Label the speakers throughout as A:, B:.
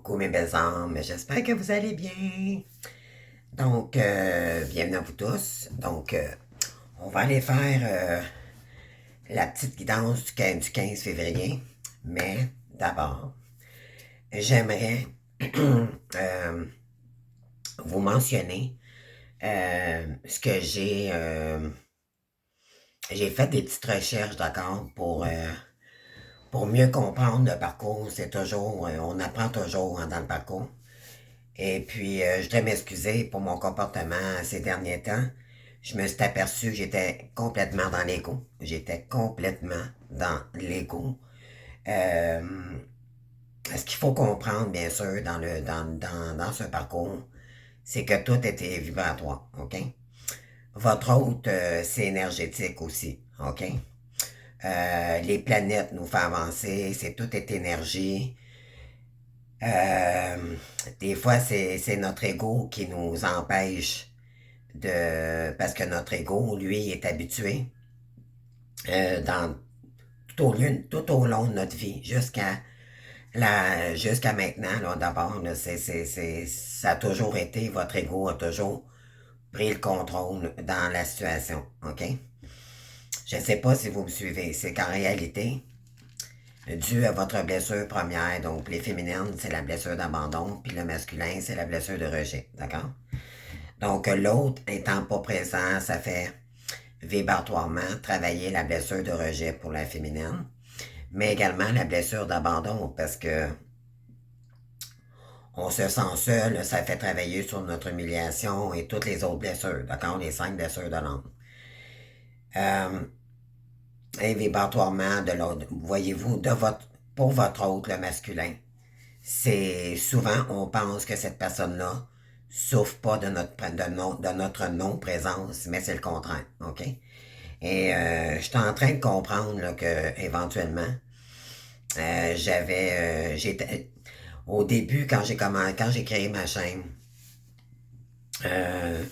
A: Coucou mes belles âmes, j'espère que vous allez bien. Donc, bienvenue à vous tous. Donc, on va aller faire la petite guidance du 15 février. Mais d'abord, j'aimerais euh, vous mentionner ce que j'ai fait des petites recherches, d'accord, pour mieux comprendre le parcours. C'est toujours, on apprend toujours hein, dans le parcours. Et puis, je voudrais m'excuser pour mon comportement ces derniers temps. Je me suis aperçu que j'étais complètement dans l'ego. J'étais complètement dans l'ego. Euh, Ce qu'il faut comprendre, bien sûr, dans ce parcours, c'est que tout était vibratoire, OK? Votre hôte, c'est énergétique aussi, OK? Les planètes nous font avancer, c'est tout est énergie. Euh, des fois, c'est notre ego qui nous empêche parce que notre ego, lui, est habitué dans tout au long de notre vie, jusqu'à maintenant, là, d'abord, là, ça a toujours été, votre ego a toujours pris le contrôle dans la situation, OK? Je ne sais pas si vous me suivez, c'est qu'en réalité, dû à votre blessure première, donc les féminines, c'est la blessure d'abandon, puis le masculin, c'est la blessure de rejet, d'accord? Donc l'autre étant pas présent, ça fait vibratoirement travailler la blessure de rejet pour la féminine, mais également la blessure d'abandon parce que on se sent seul, ça fait travailler sur notre humiliation et toutes les autres blessures, d'accord? Les 5 blessures de l'âme. Euh, et vibratoirement de l'autre, voyez-vous, pour votre autre, le masculin, c'est souvent on pense que cette personne-là souffre pas de notre non-présence, mais c'est le contraire, OK? Et je suis en train de comprendre là, que éventuellement, j'étais au début quand j'ai créé ma chaîne, euh,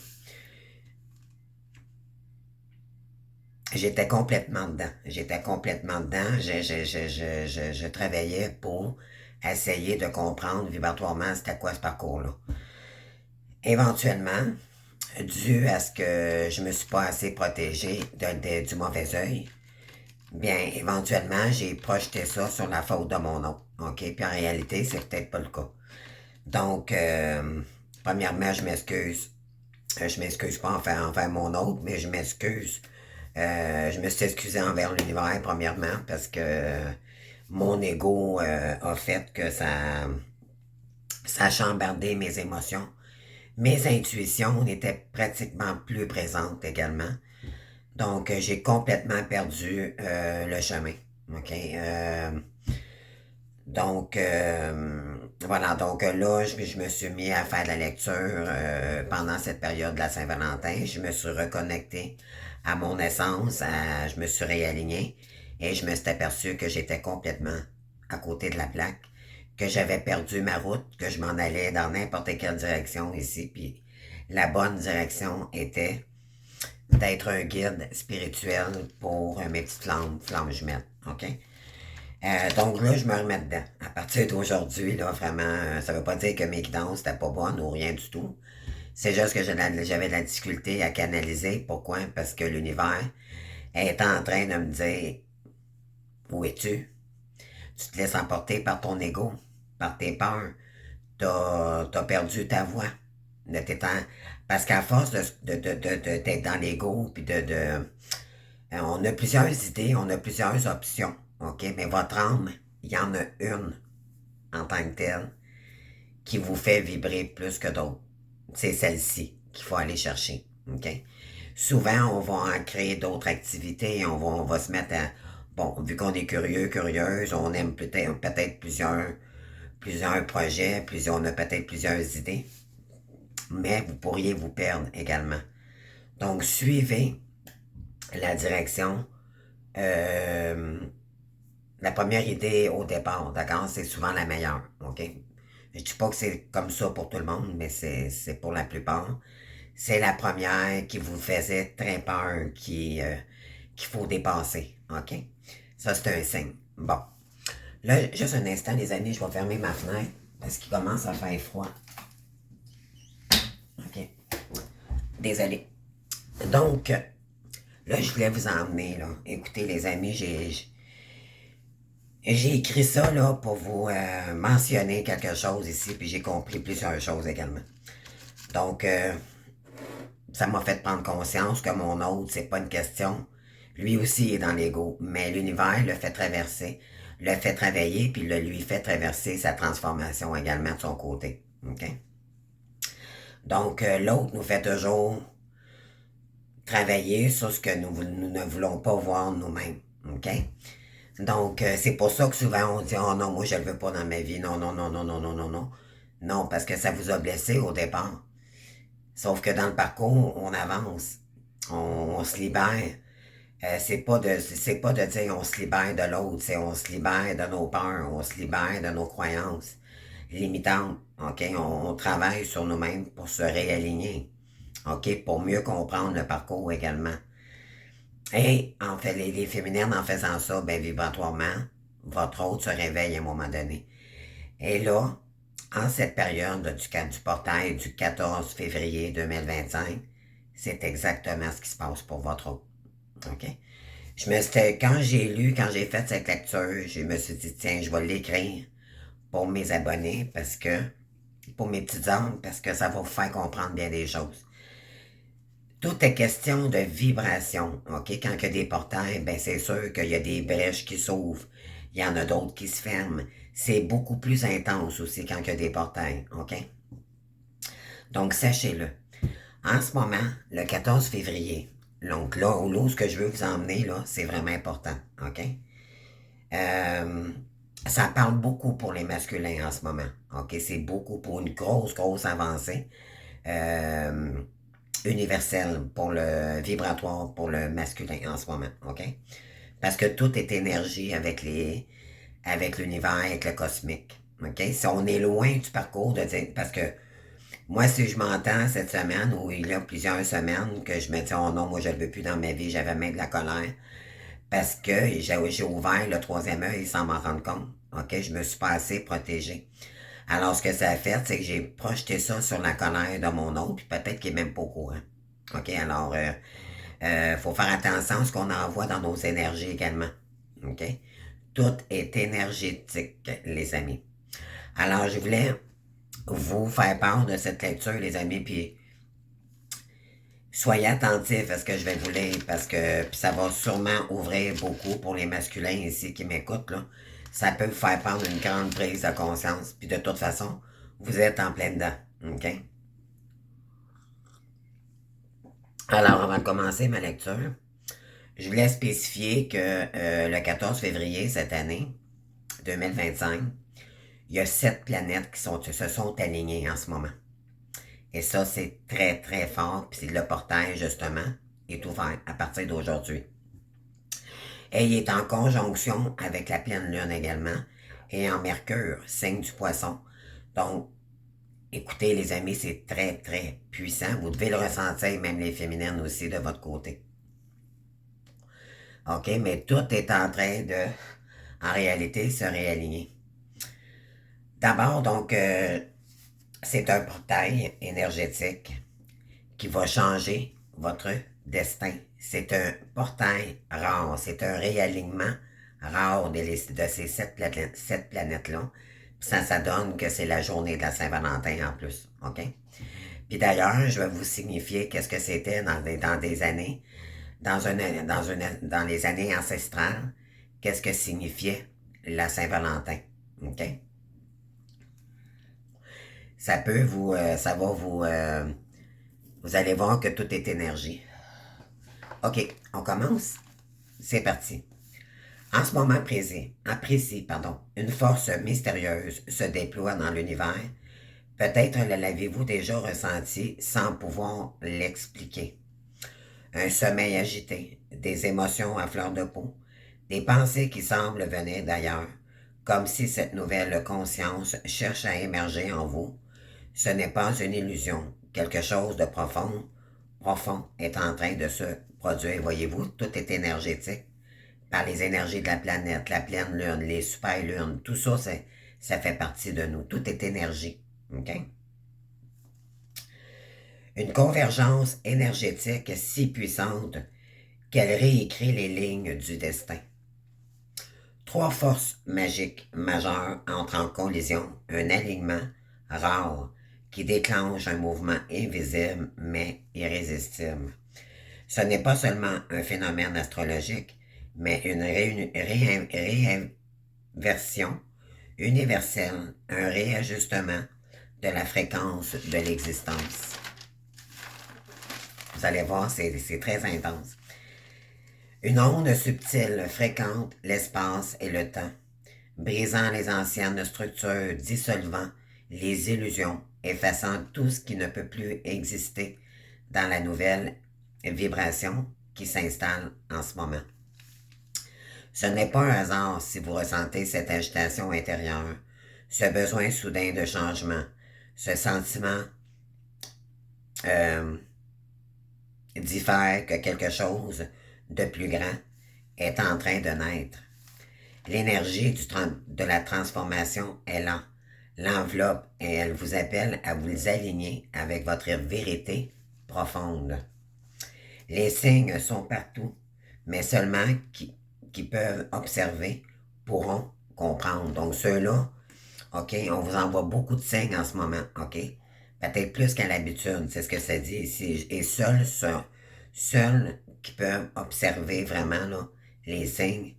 A: j'étais complètement dedans. J'étais complètement dedans. Je travaillais pour essayer de comprendre vibratoirement c'était quoi ce parcours-là. Éventuellement, dû à ce que je me suis pas assez protégé du mauvais œil, bien, éventuellement, j'ai projeté ça sur la faute de mon nom. OK? Puis en réalité, c'est peut-être pas le cas. Donc, premièrement, je m'excuse. Je m'excuse pas envers mon autre, mais je m'excuse. Je me suis excusé envers l'univers, premièrement, parce que mon ego a fait que ça a chambardé mes émotions. Mes intuitions étaient pratiquement plus présentes également. Donc, j'ai complètement perdu le chemin. OK? Voilà. Donc, là, je me suis mis à faire de la lecture pendant cette période de la Saint-Valentin. Je me suis reconnecté à mon essence. Je me suis réaligné et je me suis aperçu que j'étais complètement à côté de la plaque, que j'avais perdu ma route, que je m'en allais dans n'importe quelle direction ici. Puis, la bonne direction était d'être un guide spirituel pour mes petites flammes jumelles. OK? Donc là, je me remets dedans. À partir d'aujourd'hui, là, vraiment, ça veut pas dire que mes guidances n'étaient pas bonnes ou rien du tout. C'est juste que j'avais de la difficulté à canaliser. Pourquoi? Parce que l'univers est en train de me dire où es-tu? Tu te laisses emporter par ton ego, par tes peurs. T'as perdu ta voix. De parce qu'à force d'être dans l'ego, puis on a plusieurs idées, on a plusieurs options, OK? Mais votre âme, il y en a une en tant que telle qui vous fait vibrer plus que d'autres. C'est celle-ci qu'il faut aller chercher, OK? Souvent, on va en créer d'autres activités, on va se mettre à... Bon, vu qu'on est curieux, curieuse, on aime peut-être plusieurs projets, on a peut-être plusieurs idées, mais vous pourriez vous perdre également. Donc, suivez la direction. Euh, la première idée au départ, d'accord, c'est souvent la meilleure, ok? Je dis pas que c'est comme ça pour tout le monde, mais c'est pour la plupart. C'est la première qui vous faisait très peur, qu'il faut dépasser, ok? Ça, c'est un signe. Bon. Là, juste un instant, les amis, je vais fermer ma fenêtre parce qu'il commence à faire froid. OK. Désolé. Donc, là, je voulais vous emmener, là. Écoutez, les amis, j'ai écrit ça, là, pour vous mentionner quelque chose ici, puis j'ai compris plusieurs choses également. Donc, ça m'a fait prendre conscience que mon autre, c'est pas une question. Lui aussi est dans l'ego, mais l'univers le fait traverser, le fait travailler, puis le lui fait traverser sa transformation également de son côté. OK? Donc, l'autre nous fait toujours travailler sur ce que nous ne voulons pas voir nous-mêmes. OK? Donc, c'est pour ça que souvent on dit, oh non, moi je le veux pas dans ma vie. Non, non, non, non, non, non, non, non. Non, parce que ça vous a blessé au départ. Sauf que dans le parcours, on avance. On se libère. C'est pas de dire on se libère de l'autre, c'est on se libère de nos peurs, on se libère de nos croyances limitantes. OK? On travaille sur nous-mêmes pour se réaligner. OK? Pour mieux comprendre le parcours également. Et en fait, les féminines, en faisant ça, ben vibratoirement, votre autre se réveille à un moment donné. Et là, en cette période du portail du 14 février 2025, c'est exactement ce qui se passe pour votre autre. OK? Quand j'ai fait cette lecture, je me suis dit, tiens, je vais l'écrire pour mes abonnés, pour mes petites âmes, parce que ça va vous faire comprendre bien des choses. Tout est question de vibration, OK? Quand il y a des portails, ben c'est sûr qu'il y a des brèches qui s'ouvrent. Il y en a d'autres qui se ferment. C'est beaucoup plus intense aussi quand il y a des portails, OK? Donc, sachez-le. En ce moment, le 14 février, donc là où ce que je veux vous emmener, là, c'est vraiment important, OK? Ça parle beaucoup pour les masculins en ce moment, OK? C'est beaucoup pour une grosse, grosse avancée. Universel pour le vibratoire, pour le masculin en ce moment, OK? Parce que tout est énergie avec l'univers, avec le cosmique, OK? Si on est loin du parcours de dire, parce que moi, si je m'entends cette semaine, ou il y a plusieurs semaines, que je me dis, oh non, moi je ne le veux plus dans ma vie, j'avais même de la colère, parce que j'ai ouvert le troisième œil sans m'en rendre compte, OK? Je me suis pas assez protégée. Alors, ce que ça a fait, c'est que j'ai projeté ça sur la colère de mon autre, puis peut-être qu'il n'est même pas au courant. OK? Alors, faut faire attention à ce qu'on envoie dans nos énergies également. OK? Tout est énergétique, les amis. Alors, je voulais vous faire part de cette lecture, les amis, puis soyez attentifs à ce que je vais vous lire, parce que ça va sûrement ouvrir beaucoup pour les masculins ici qui m'écoutent, là. Ça peut vous faire prendre une grande prise de conscience, puis de toute façon, vous êtes en plein dedans. OK? Alors, avant de commencer ma lecture, je voulais spécifier que le 14 février cette année, 2025, il y a 7 planètes qui se sont alignées en ce moment. Et ça, c'est très, très fort. Puis le portail, justement, est ouvert à partir d'aujourd'hui. Et il est en conjonction avec la pleine lune également. Et en Mercure, signe du poisson. Donc, écoutez, les amis, c'est très, très puissant. Vous devez le ressentir, même les féminines aussi, de votre côté. OK? Mais tout est en train de, en réalité, se réaligner. D'abord, donc, c'est un portail énergétique qui va changer votre destin. C'est un portail rare, c'est un réalignement rare de ces 7 planètes-là. Ça donne que c'est la journée de la Saint-Valentin en plus. OK? Puis d'ailleurs, je vais vous signifier qu'est-ce que c'était dans des années, dans les années ancestrales, qu'est-ce que signifiait la Saint-Valentin. OK? Ça va vous allez voir que tout est énergie. OK, on commence? C'est parti. En ce moment précis, une force mystérieuse se déploie dans l'univers. Peut-être l'avez-vous déjà ressenti sans pouvoir l'expliquer. Un sommeil agité, des émotions à fleur de peau, des pensées qui semblent venir d'ailleurs, comme si cette nouvelle conscience cherche à émerger en vous. Ce n'est pas une illusion, quelque chose de profond est en train de se produire. Voyez-vous, tout est énergétique par les énergies de la planète, la pleine lune, les super lunes, tout ça, Ça fait partie de nous. Tout est énergie. OK? Une convergence énergétique si puissante qu'elle réécrit les lignes du destin. Trois forces magiques majeures entrent en collision, un alignement rare qui déclenche un mouvement invisible mais irrésistible. Ce n'est pas seulement un phénomène astrologique, mais une réinversion universelle, un réajustement de la fréquence de l'existence. Vous allez voir, c'est très intense. Une onde subtile fréquente l'espace et le temps, brisant les anciennes structures, dissolvant les illusions, effaçant tout ce qui ne peut plus exister dans la nouvelle vibration qui s'installe en ce moment. Ce n'est pas un hasard si vous ressentez cette agitation intérieure, ce besoin soudain de changement, ce sentiment d'y faire que quelque chose de plus grand est en train de naître. L'énergie de la transformation est là, l'enveloppe et elle vous appelle à vous aligner avec votre vérité profonde. Les signes sont partout, mais seulement qui peuvent observer pourront comprendre. Donc ceux-là, OK, on vous envoie beaucoup de signes en ce moment, OK? Peut-être plus qu'à l'habitude, c'est ce que ça dit ici. Et seuls qui peuvent observer vraiment là, les signes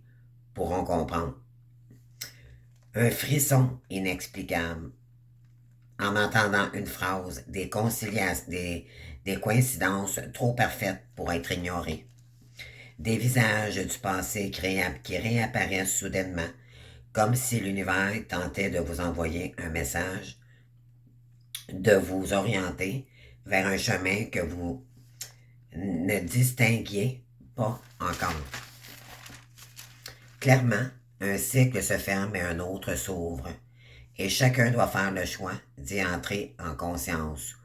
A: pourront comprendre. Un frisson inexplicable en entendant une phrase, des coïncidences trop parfaites pour être ignorées. Des visages du passé qui réapparaissent soudainement, comme si l'univers tentait de vous envoyer un message, de vous orienter vers un chemin que vous ne distinguiez pas encore. Clairement, un cycle se ferme et un autre s'ouvre, et chacun doit faire le choix d'y entrer en conscience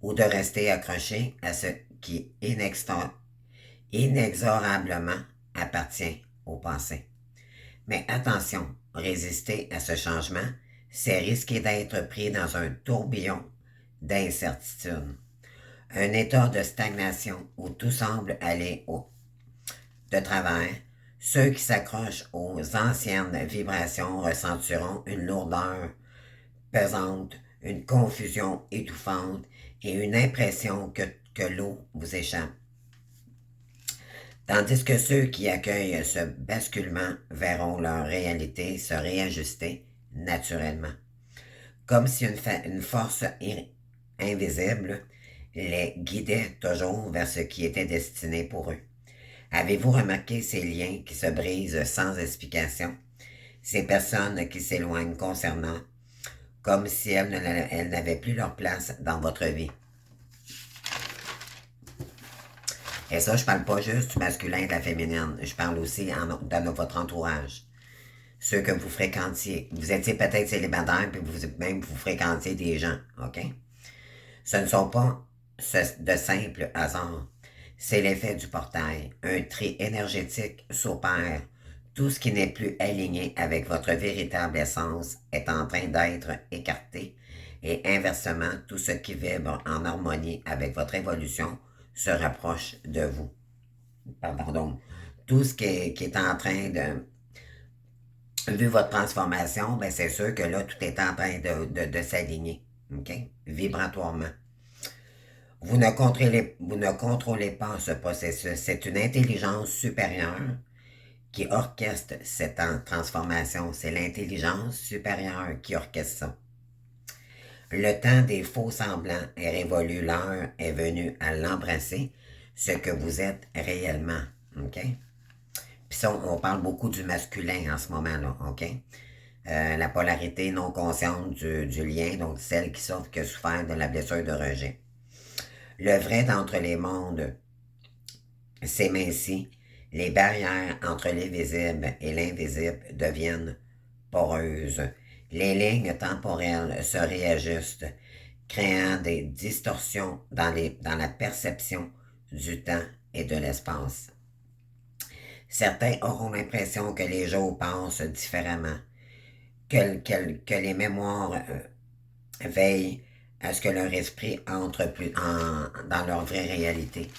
A: ou de rester accroché à ce qui inexorablement appartient au passé. Mais attention, résister à ce changement, c'est risquer d'être pris dans un tourbillon d'incertitude, un état de stagnation où tout semble aller de travers. Ceux qui s'accrochent aux anciennes vibrations ressentiront une lourdeur pesante, une confusion étouffante et une impression que l'eau vous échappe. Tandis que ceux qui accueillent ce basculement verront leur réalité se réajuster naturellement. Comme si une force invisible les guidait toujours vers ce qui était destiné pour eux. Avez-vous remarqué ces liens qui se brisent sans explication? Ces personnes qui s'éloignent concernant, comme si elles n'avaient plus leur place dans votre vie. Et ça, je parle pas juste du masculin et de la féminine. Je parle aussi dans votre entourage. Ceux que vous fréquentiez. Vous étiez peut-être célibataire, puis vous fréquentiez des gens, OK? Ce ne sont pas de simples hasards. C'est l'effet du portail. Un tri énergétique s'opère. Tout ce qui n'est plus aligné avec votre véritable essence est en train d'être écarté. Et inversement, tout ce qui vibre en harmonie avec votre évolution se rapproche de vous. Pardon. Tout ce qui est en train de... Vu votre transformation, ben c'est sûr que là, tout est en train de s'aligner. OK? Vibratoirement. Vous ne contrôlez pas ce processus. C'est une intelligence supérieure qui orchestre cette transformation. C'est l'intelligence supérieure qui orchestre ça. Le temps des faux semblants est révolu, l'heure est venue à l'embrasser, ce que vous êtes réellement. OK? Puis ça, on parle beaucoup du masculin en ce moment-là. OK? La polarité non consciente du lien, donc celle qui souffre que souffert de la blessure de rejet. Le vrai d'entre les mondes s'émincit. Les barrières entre les visibles et l'invisible deviennent poreuses. Les lignes temporelles se réajustent, créant des distorsions dans la perception du temps et de l'espace. Certains auront l'impression que les jours passent différemment, que les mémoires veillent à ce que leur esprit entre dans leur vraie réalité.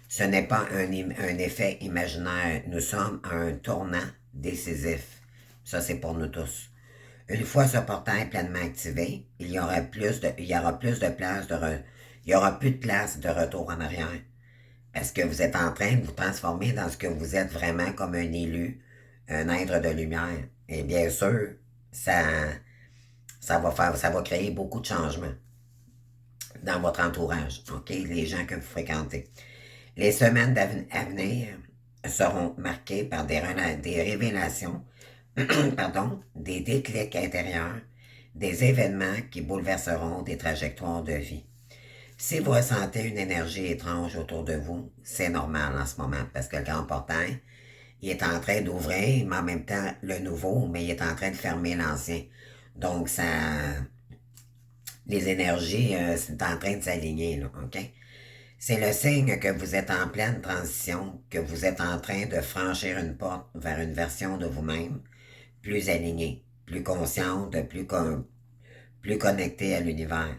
A: Ce n'est pas un effet imaginaire. Nous sommes à un tournant décisif. Ça, c'est pour nous tous. Une fois ce portail pleinement activé, il y aura plus de place il y aura plus de place de retour en arrière. Parce que vous êtes en train de vous transformer dans ce que vous êtes vraiment comme un élu, un être de lumière. Et bien sûr, ça, ça va créer beaucoup de changements dans votre entourage, ok? Les gens que vous fréquentez. Les semaines à venir seront marquées par des révélations, pardon, des déclics intérieurs, des événements qui bouleverseront des trajectoires de vie. Si vous ressentez une énergie étrange autour de vous, c'est normal en ce moment parce que le grand portail, il est en train d'ouvrir, mais en même temps le nouveau, mais il est en train de fermer l'ancien. Donc ça, les énergies, c'est en train de s'aligner, là, ok? C'est le signe que vous êtes en pleine transition, que vous êtes en train de franchir une porte vers une version de vous-même plus alignée, plus consciente, plus connectée à l'univers.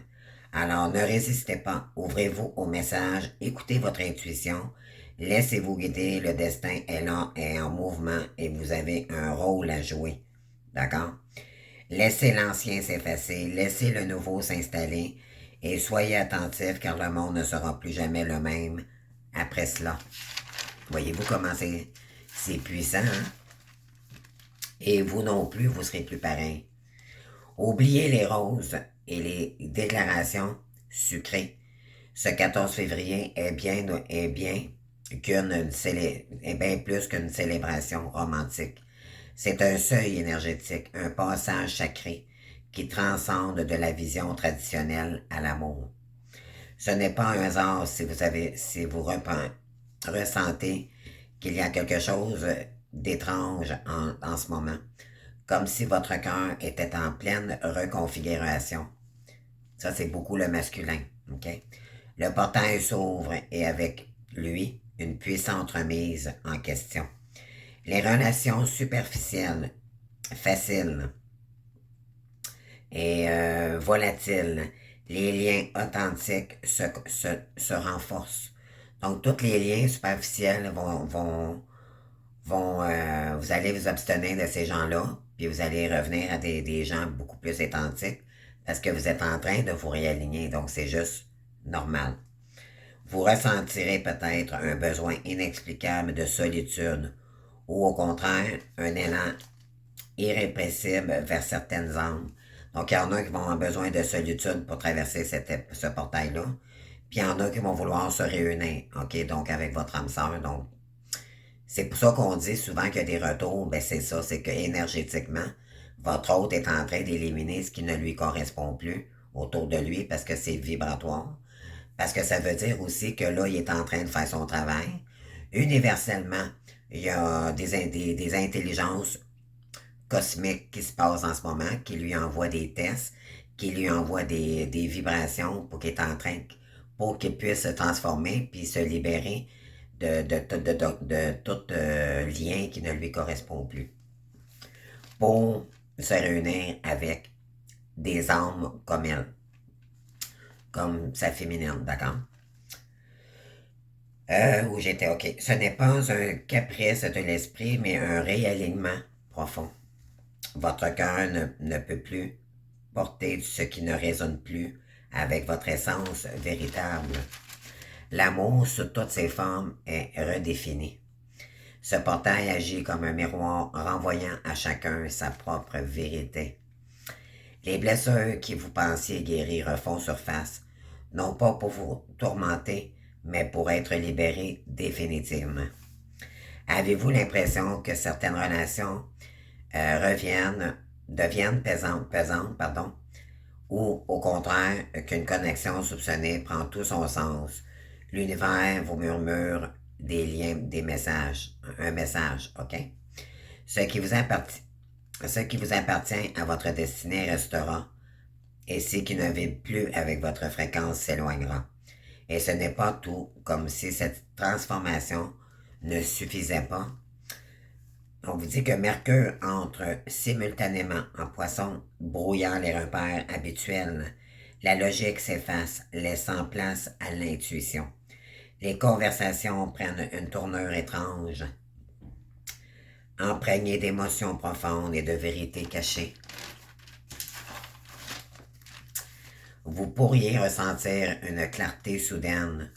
A: Alors ne résistez pas, ouvrez-vous au message, écoutez votre intuition, laissez-vous guider, le destin est là, est en mouvement et vous avez un rôle à jouer. D'accord? Laissez l'ancien s'effacer, laissez le nouveau s'installer et soyez attentifs car le monde ne sera plus jamais le même après cela. Voyez-vous comment c'est puissant, hein? Et vous non plus, vous serez plus pareil. Oubliez les roses et les déclarations sucrées. Ce 14 février est bien plus qu'une célébration romantique. C'est un seuil énergétique, un passage sacré qui transcende de la vision traditionnelle à l'amour. Ce n'est pas un hasard si vous ressentez qu'il y a quelque chose d'étrange en ce moment, comme si votre cœur était en pleine reconfiguration. Ça, c'est beaucoup le masculin. Okay? Le portail s'ouvre et avec lui, une puissante remise en question. Les relations superficielles, faciles et volatiles, les liens authentiques se renforcent. Donc, tous les liens superficiels vous allez vous abstenir de ces gens-là, puis vous allez revenir à des gens beaucoup plus authentiques parce que vous êtes en train de vous réaligner, donc c'est juste normal. Vous ressentirez peut-être un besoin inexplicable de solitude ou au contraire un élan irrépressible vers certaines âmes. Donc il y en a qui vont avoir besoin de solitude pour traverser ce portail-là, puis il y en a qui vont vouloir se réunir, ok, donc avec votre âme sœur, donc c'est pour ça qu'on dit souvent qu'il y a des retours, ben c'est ça, c'est que énergétiquement, votre hôte est en train d'éliminer ce qui ne lui correspond plus autour de lui parce que c'est vibratoire. Parce que ça veut dire aussi que là, il est en train de faire son travail. Universellement, il y a des intelligences cosmiques qui se passent en ce moment, qui lui envoient des tests, qui lui envoient des vibrations pour qu'il puisse se transformer puis se libérer de tout lien qui ne lui correspond plus. Pour se réunir avec des âmes comme elle, comme sa féminine, d'accord? Où j'étais, ok. Ce n'est pas un caprice de l'esprit, mais un réalignement profond. Votre cœur ne peut plus porter ce qui ne résonne plus avec votre essence véritable. L'amour sous toutes ses formes est redéfini. Ce portail agit comme un miroir renvoyant à chacun sa propre vérité. Les blessures qui vous pensiez guérir refont surface, non pas pour vous tourmenter, mais pour être libérés définitivement. Avez-vous l'impression que certaines relations deviennent pesantes, ou au contraire qu'une connexion soupçonnée prend tout son sens? L'univers vous murmure des liens, des messages, un message, ok? Ce qui vous appartient à votre destinée restera, et ce qui ne vibre plus avec votre fréquence s'éloignera. Et ce n'est pas tout, comme si cette transformation ne suffisait pas. On vous dit que Mercure entre simultanément en Poisson, brouillant les repères habituels. La logique s'efface, laissant place à l'intuition. Les conversations prennent une tournure étrange, imprégnées d'émotions profondes et de vérités cachées. Vous pourriez ressentir une clarté soudaine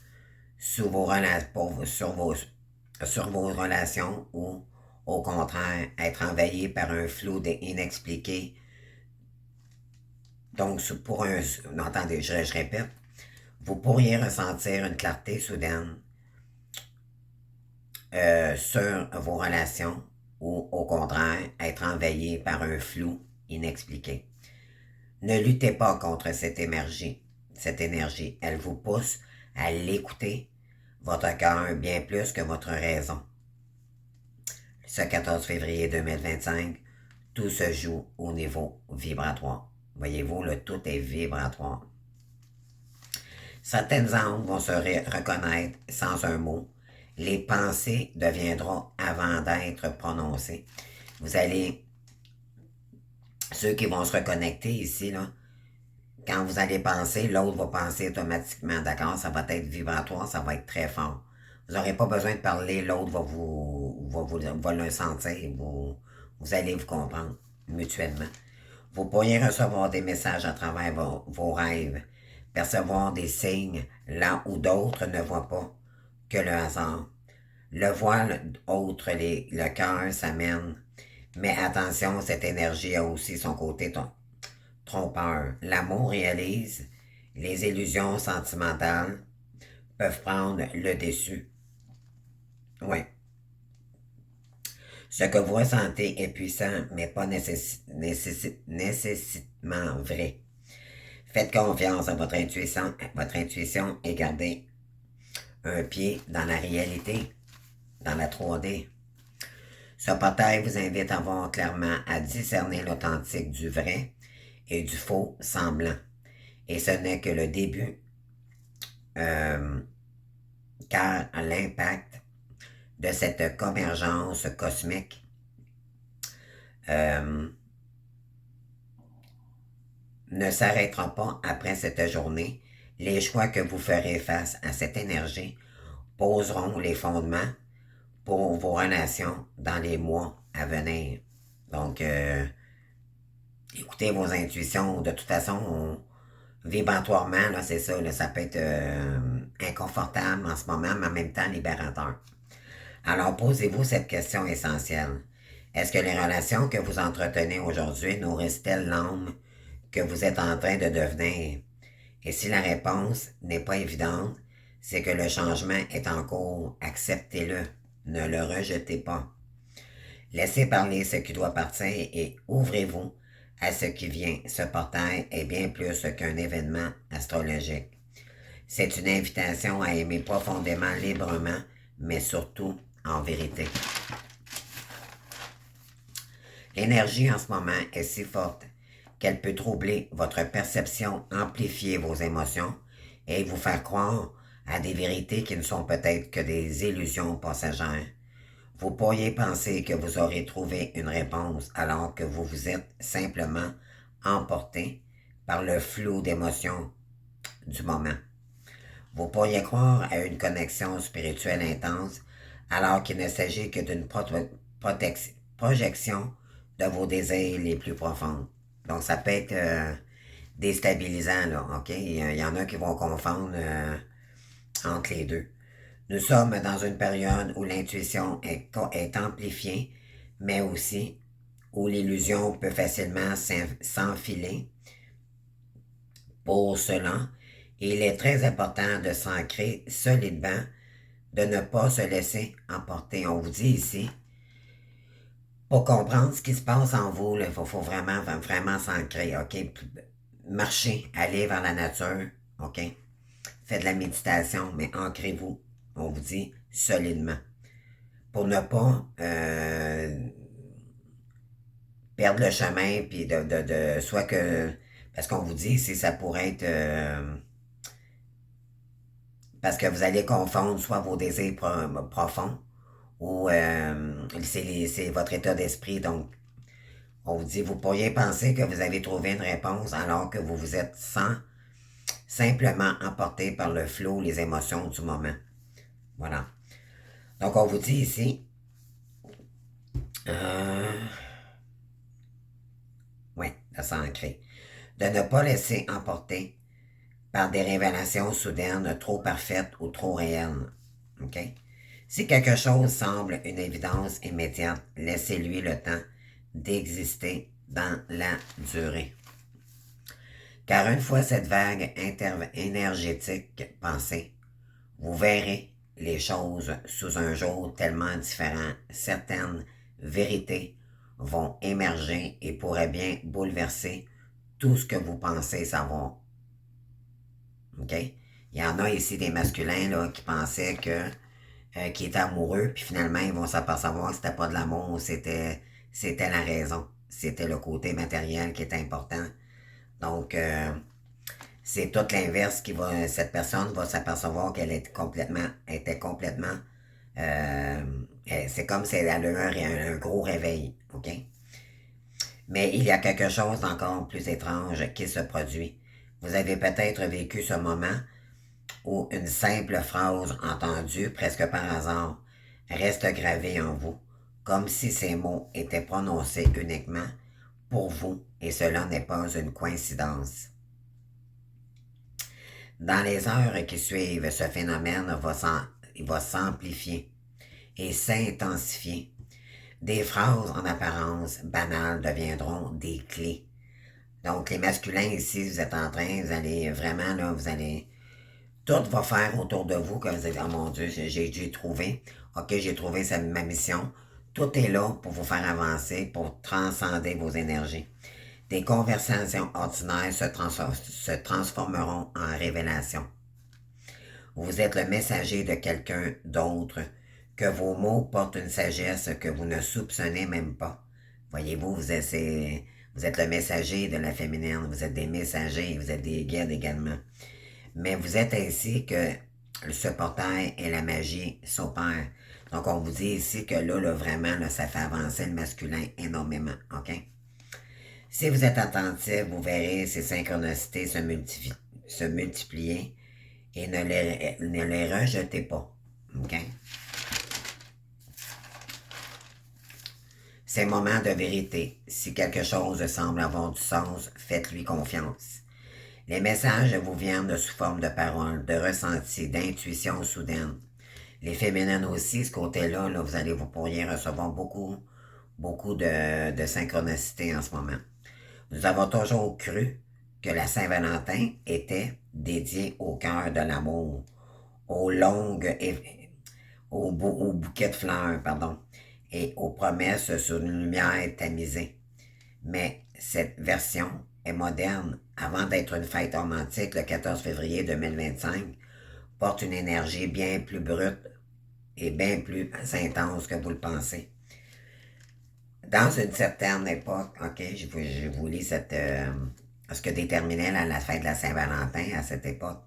A: sur vos relations ou, au contraire, être envahi par un flou inexpliqué. Donc, attendez, je répète, vous pourriez ressentir une clarté soudaine sur vos relations ou, au contraire, être envahi par un flou inexpliqué. Ne luttez pas contre cette énergie. Elle vous pousse à l'écouter, votre cœur, bien plus que votre raison. Ce 14 février 2025, tout se joue au niveau vibratoire. Voyez-vous, le tout est vibratoire. Certaines âmes vont se reconnaître sans un mot. Les pensées deviendront avant d'être prononcées. Vous allez, ceux qui vont se reconnecter ici, là, quand vous allez penser, l'autre va penser automatiquement, d'accord? Ça va être vibratoire, ça va être très fort. Vous n'aurez pas besoin de parler, l'autre va le sentir, vous allez vous comprendre mutuellement. Vous pourriez recevoir des messages à travers vos rêves, percevoir des signes là où d'autres ne voient pas que le hasard. Le voile autre, le cœur s'amène, mais attention, cette énergie a aussi son côté trompeur. L'amour réalise, les illusions sentimentales peuvent prendre le dessus. Oui. Ce que vous ressentez est puissant, mais pas nécessairement vrai. Faites confiance à votre intuition et gardez un pied dans la réalité, dans la 3D. Ce portail vous invite à voir clairement, à discerner l'authentique du vrai et du faux semblant. Et ce n'est que le début, car l'impact de cette convergence cosmique ne s'arrêtera pas après cette journée. Les choix que vous ferez face à cette énergie poseront les fondements pour vos relations dans les mois à venir. Donc, écoutez vos intuitions. De toute façon, vibratoirement, là, c'est ça, là, ça peut être inconfortable en ce moment, mais en même temps libérateur. Alors, posez-vous cette question essentielle. Est-ce que les relations que vous entretenez aujourd'hui nourrissent-elles l'âme que vous êtes en train de devenir? Et si la réponse n'est pas évidente, c'est que le changement est en cours. Acceptez-le. Ne le rejetez pas. Laissez parler ce qui doit partir et ouvrez-vous à ce qui vient. Ce portail est bien plus qu'un événement astrologique. C'est une invitation à aimer profondément, librement, mais surtout en vérité. L'énergie en ce moment est si forte qu'elle peut troubler votre perception, amplifier vos émotions et vous faire croire à des vérités qui ne sont peut-être que des illusions passagères. Vous pourriez penser que vous aurez trouvé une réponse alors que vous vous êtes simplement emporté par le flou d'émotions du moment. Vous pourriez croire à une connexion spirituelle intense alors qu'il ne s'agit que d'une projection de vos désirs les plus profonds. Donc ça peut être déstabilisant, là, ok? Il y en a qui vont confondre entre les deux. Nous sommes dans une période où l'intuition est amplifiée, mais aussi où l'illusion peut facilement s'enfiler. Pour cela, il est très important de s'ancrer solidement, de ne pas se laisser emporter. On vous dit ici, pour comprendre ce qui se passe en vous, il faut vraiment s'ancrer, ok? Marchez, allez vers la nature, ok? Faites de la méditation, mais ancrez-vous, on vous dit, solidement. Pour ne pas perdre le chemin, puis soit que, parce qu'on vous dit, ça pourrait être, parce que vous allez confondre soit vos désirs profonds, ou c'est votre état d'esprit. Donc, on vous dit, vous pourriez penser que vous avez trouvé une réponse alors que vous vous êtes simplement emporté par le flot, les émotions du moment. Voilà. Donc, on vous dit ici, ouais, de s'ancrer, de ne pas laisser emporter par des révélations soudaines trop parfaites ou trop réelles. OK? Si quelque chose semble une évidence immédiate, laissez-lui le temps d'exister dans la durée. Car une fois cette vague énergétique passée, vous verrez les choses sous un jour tellement différent. Certaines vérités vont émerger et pourraient bien bouleverser tout ce que vous pensez savoir. OK? Il y en a ici des masculins là, qui pensaient qu'ils étaient amoureux, puis finalement, ils vont s'apercevoir que c'était pas de l'amour, c'était la raison. C'était le côté matériel qui est important. Donc, c'est tout l'inverse cette personne va s'apercevoir qu'elle était complètement, c'est comme si elle a eu un gros réveil, OK? Mais il y a quelque chose d'encore plus étrange qui se produit. Vous avez peut-être vécu ce moment où une simple phrase entendue presque par hasard reste gravée en vous, comme si ces mots étaient prononcés uniquement pour vous et cela n'est pas une coïncidence. Dans les heures qui suivent, ce phénomène va s'amplifier et s'intensifier. Des phrases en apparence banales deviendront des clés. Donc, les masculins ici, vous êtes en train, vous allez vraiment, là, vous allez... Tout va faire autour de vous que vous allez, oh mon Dieu, j'ai trouvé. OK, j'ai trouvé ma mission. Tout est là pour vous faire avancer, pour transcender vos énergies. Des conversations ordinaires se transformeront en révélations. Vous êtes le messager de quelqu'un d'autre, que vos mots portent une sagesse que vous ne soupçonnez même pas. Voyez-vous, vous êtes le messager de la féminine, vous êtes des messagers, vous êtes des guides également. Mais vous êtes ainsi que ce portail et la magie s'opèrent. Donc, on vous dit ici que là vraiment, là, ça fait avancer le masculin énormément, OK? Si vous êtes attentif, vous verrez ces synchronicités se multiplier et ne les rejetez pas, OK? Ces moments de vérité, si quelque chose semble avoir du sens, faites-lui confiance. Les messages vous viennent sous forme de paroles, de ressentis, d'intuition soudaine. Les féminines aussi, ce côté-là, là, vous pourriez recevoir beaucoup de synchronicité en ce moment. Nous avons toujours cru que la Saint-Valentin était dédiée au cœur de l'amour, aux longues au bouquet de fleurs, pardon, et aux promesses sur une lumière tamisée. Mais cette version est moderne. Avant d'être une fête romantique, le 14 février 2025 porte une énergie bien plus brute et bien plus intense que vous le pensez. Dans une certaine époque, OK, je vous lis ce que déterminait la fête de la Saint-Valentin à cette époque.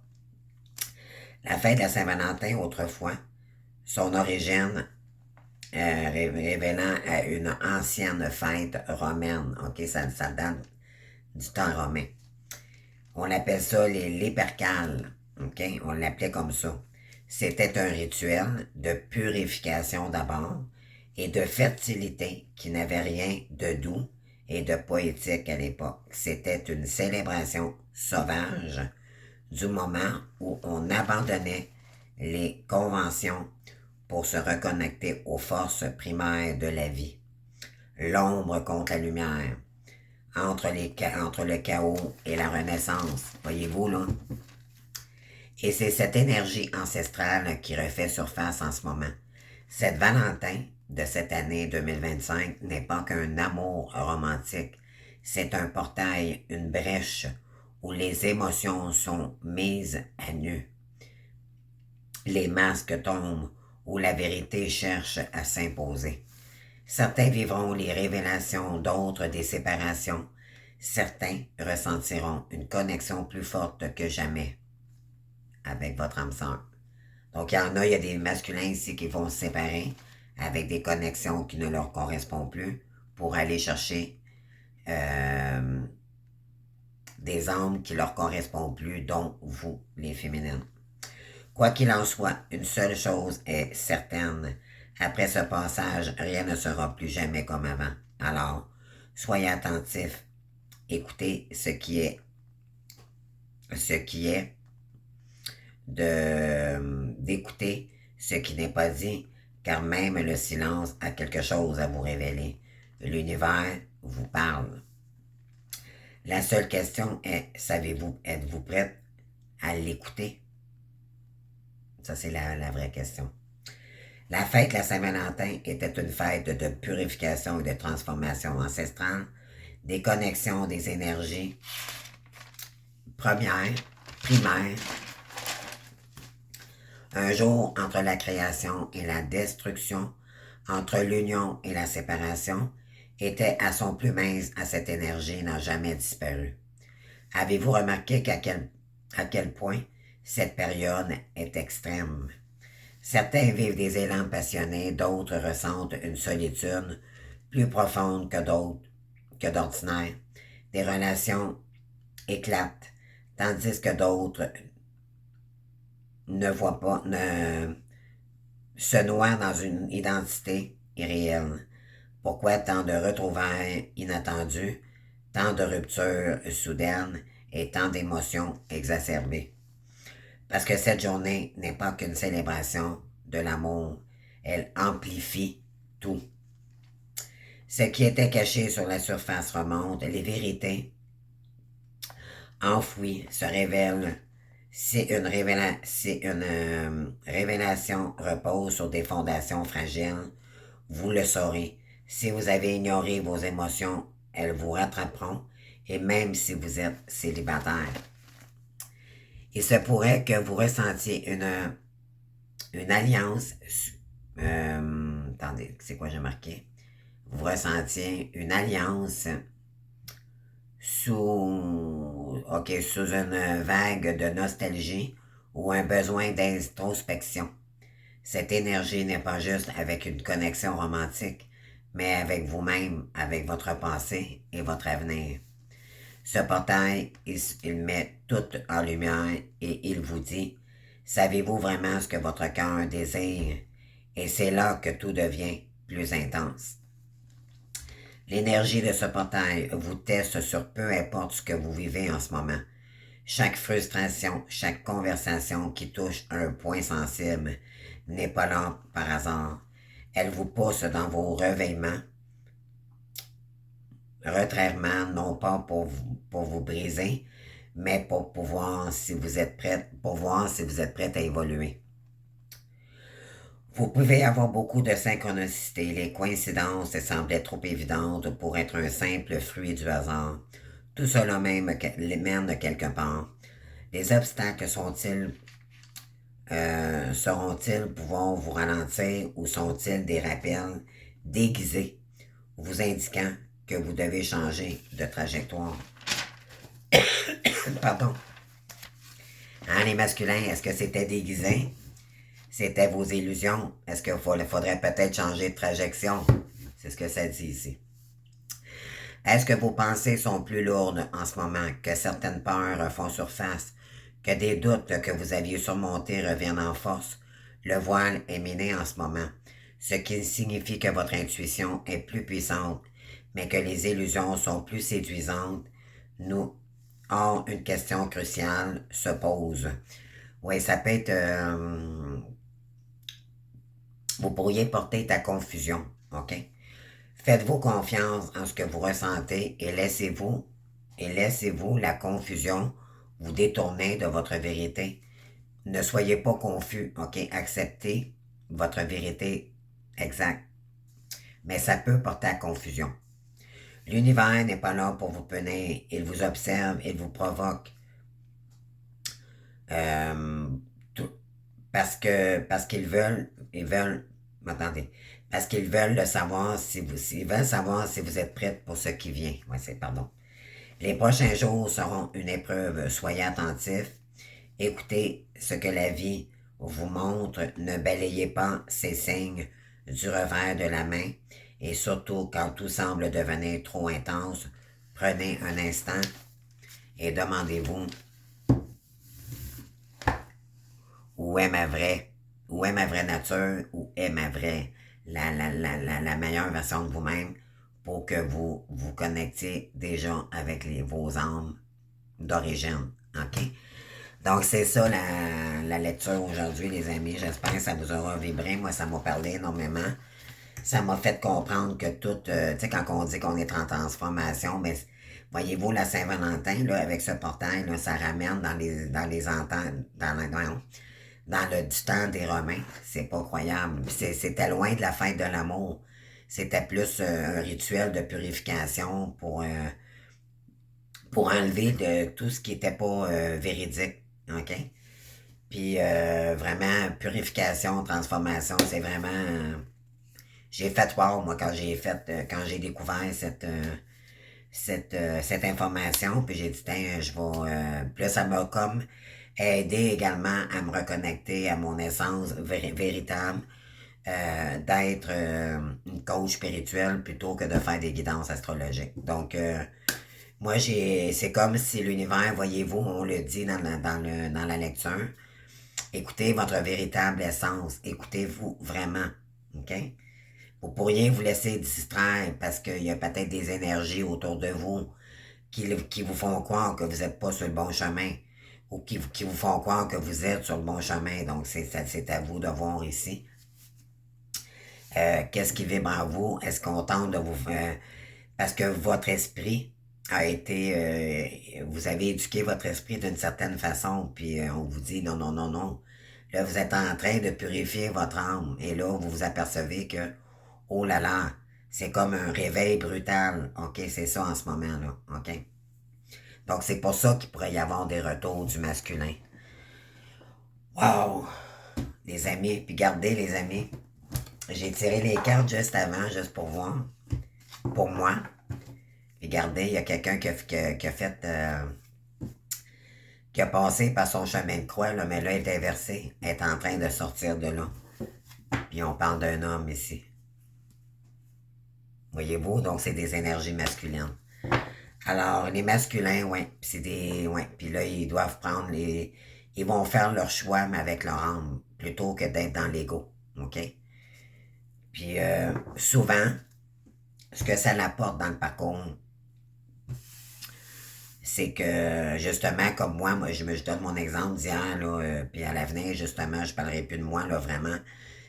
A: La fête de la Saint-Valentin, autrefois, son origine révélant à une ancienne fête romaine. OK, ça date du temps romain. On appelle ça les Lépercales. OK, on l'appelait comme ça. C'était un rituel de purification d'abord et de fertilité qui n'avait rien de doux et de poétique à l'époque. C'était une célébration sauvage du moment où on abandonnait les conventions pour se reconnecter aux forces primaires de la vie. L'ombre contre la lumière, entre le chaos et la renaissance. Voyez-vous, là? Et c'est cette énergie ancestrale qui refait surface en ce moment. Cette Valentin de cette année 2025 n'est pas qu'un amour romantique. C'est un portail, une brèche où les émotions sont mises à nu. Les masques tombent, où la vérité cherche à s'imposer. Certains vivront les révélations, d'autres des séparations. Certains ressentiront une connexion plus forte que jamais avec votre âme sœur. Donc, il y a des masculins ici qui vont se séparer avec des connexions qui ne leur correspondent plus pour aller chercher des âmes qui leur correspondent plus, dont vous, les féminines. Quoi qu'il en soit, une seule chose est certaine. Après ce passage, rien ne sera plus jamais comme avant. Alors, soyez attentifs. Écoutez d'écouter ce qui n'est pas dit, car même le silence a quelque chose à vous révéler. L'univers vous parle. La seule question est, êtes-vous prête à l'écouter? Ça, c'est la vraie question. La fête de la Saint-Valentin était une fête de purification et de transformation ancestrale, des connexions des énergies primaires, un jour entre la création et la destruction, entre l'union et la séparation, était à son plus mince à cette énergie n'a jamais disparu. Avez-vous remarqué à quel point cette période est extrême? Certains vivent des élans passionnés, d'autres ressentent une solitude plus profonde que d'ordinaire. Des relations éclatent, tandis que d'autres se noient dans une identité irréelle. Pourquoi tant de retrouvailles inattendues, tant de ruptures soudaines et tant d'émotions exacerbées? Parce que cette journée n'est pas qu'une célébration de l'amour, elle amplifie tout. Ce qui était caché sur la surface remonte, les vérités enfouies se révèlent. Si une révélation repose sur des fondations fragiles, vous le saurez. Si vous avez ignoré vos émotions, elles vous rattraperont, et même si vous êtes célibataire. Il se pourrait que vous ressentiez une alliance. Attendez, c'est quoi j'ai marqué? Vous ressentiez une alliance sous une vague de nostalgie ou un besoin d'introspection. Cette énergie n'est pas juste avec une connexion romantique, mais avec vous-même, avec votre passé et votre avenir. Ce portail, il met tout en lumière et il vous dit, savez-vous vraiment ce que votre cœur désire? Et c'est là que tout devient plus intense. L'énergie de ce portail vous teste sur peu importe ce que vous vivez en ce moment. Chaque frustration, chaque conversation qui touche un point sensible n'est pas là par hasard. Elle vous pousse dans vos retraitements, non pas pour vous briser, mais pour voir si vous êtes prête à évoluer. Vous pouvez avoir beaucoup de synchronicité. Les coïncidences semblaient trop évidentes pour être un simple fruit du hasard. Tout cela même les mène quelque part. Les obstacles seront-ils pouvoir vous ralentir ou sont-ils des rappels déguisés vous indiquant que vous devez changer de trajectoire? Pardon. Hein, les masculins, est-ce que c'était déguisé? C'était vos illusions? Est-ce qu'il faudrait peut-être changer de trajectoire? C'est ce que ça dit ici. Est-ce que vos pensées sont plus lourdes en ce moment, que certaines peurs font surface, que des doutes que vous aviez surmontés reviennent en force? Le voile est miné en ce moment, ce qui signifie que votre intuition est plus puissante, mais que les illusions sont plus séduisantes. Or, une question cruciale se pose. Oui, ça peut être... vous pourriez porter à confusion, OK? Faites-vous confiance en ce que vous ressentez et laissez-vous la confusion vous détourner de votre vérité. Ne soyez pas confus, OK? Acceptez votre vérité exacte. Mais ça peut porter à confusion. L'univers n'est pas là pour vous punir. Il vous observe, il vous provoque. Parce qu'ils veulent, m'entendez? Parce qu'ils veulent savoir si vous êtes prête pour ce qui vient. Pardon. Les prochains jours seront une épreuve. Soyez attentifs. Écoutez ce que la vie vous montre. Ne balayez pas ces signes du revers de la main et surtout quand tout semble devenir trop intense, prenez un instant et demandez-vous où est ma vraie nature, où est ma vraie, la meilleure version de vous-même pour que vous vous connectiez déjà avec vos âmes d'origine. OK? Donc, c'est ça la lecture aujourd'hui, les amis. J'espère que ça vous aura vibré. Moi, ça m'a parlé énormément. Ça m'a fait comprendre que tout, tu sais, quand on dit qu'on est en transformation, mais voyez-vous, la Saint-Valentin, là, avec ce portail, là, ça ramène dans les ententes, dans le du temps des Romains. C'est pas croyable. C'était loin de la fête de l'amour. C'était plus un rituel de purification pour enlever de tout ce qui n'était pas véridique. OK? Puis vraiment, purification, transformation, c'est vraiment. J'ai fait wow, moi, quand j'ai découvert cette information, puis j'ai dit, tiens, je vais. Puis là, ça m'a comme aidé également à me reconnecter à mon essence véritable, d'être une coach spirituelle plutôt que de faire des guidances astrologiques. Donc, moi, c'est comme si l'univers, voyez-vous, on le dit dans la lecture, écoutez votre véritable essence, écoutez-vous vraiment, OK? Vous pourriez vous laisser distraire parce qu'il y a peut-être des énergies autour de vous qui vous font croire que vous n'êtes pas sur le bon chemin ou qui vous font croire que vous êtes sur le bon chemin. Donc, c'est à vous de voir ici. Qu'est-ce qui vibre en vous? Est-ce qu'on tente de vous... parce que votre esprit a été... vous avez éduqué votre esprit d'une certaine façon, puis on vous dit non, non, non, non. Là, vous êtes en train de purifier votre âme. Et là, vous vous apercevez que, oh là là, c'est comme un réveil brutal. OK, c'est ça en ce moment-là. OK? Donc, c'est pour ça qu'il pourrait y avoir des retours du masculin. Wow! Les amis, puis gardez les amis. J'ai tiré les cartes juste avant, juste pour voir. Pour moi. Regardez, il y a quelqu'un qui a fait... qui a passé par son chemin de croix, là, mais là, elle est inversée. Elle est en train de sortir de là. Puis on parle d'un homme ici. Voyez-vous? Donc, c'est des énergies masculines. Alors, les masculins, ouais, c'est des... Ouais, puis là, ils doivent prendre les... Ils vont faire leur choix, mais avec leur âme, plutôt que d'être dans l'ego. OK? Puis, souvent, ce que ça l'apporte dans le parcours, c'est que, justement, comme moi je donne mon exemple d'hier, là, puis à l'avenir, justement, je parlerai plus de moi, là, vraiment.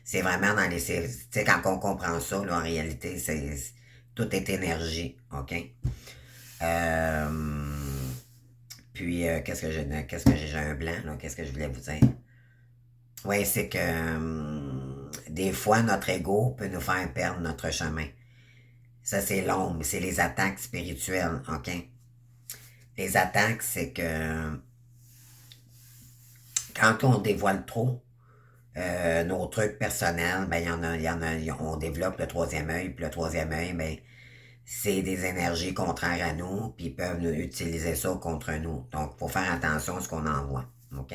A: C'est vraiment dans les... Tu sais, quand on comprend ça, là, en réalité, tout est énergie, OK? Puis, qu'est-ce que j'ai un blanc, là, qu'est-ce que je voulais vous dire? Oui, c'est que des fois, notre ego peut nous faire perdre notre chemin. Ça, c'est l'ombre, c'est les attaques spirituelles, OK? Les attaques, c'est que quand on dévoile trop nos trucs personnels, ben, on développe le troisième œil, puis le troisième œil, ben, c'est des énergies contraires à nous, puis ils peuvent nous utiliser ça contre nous. Donc, il faut faire attention à ce qu'on envoie, OK?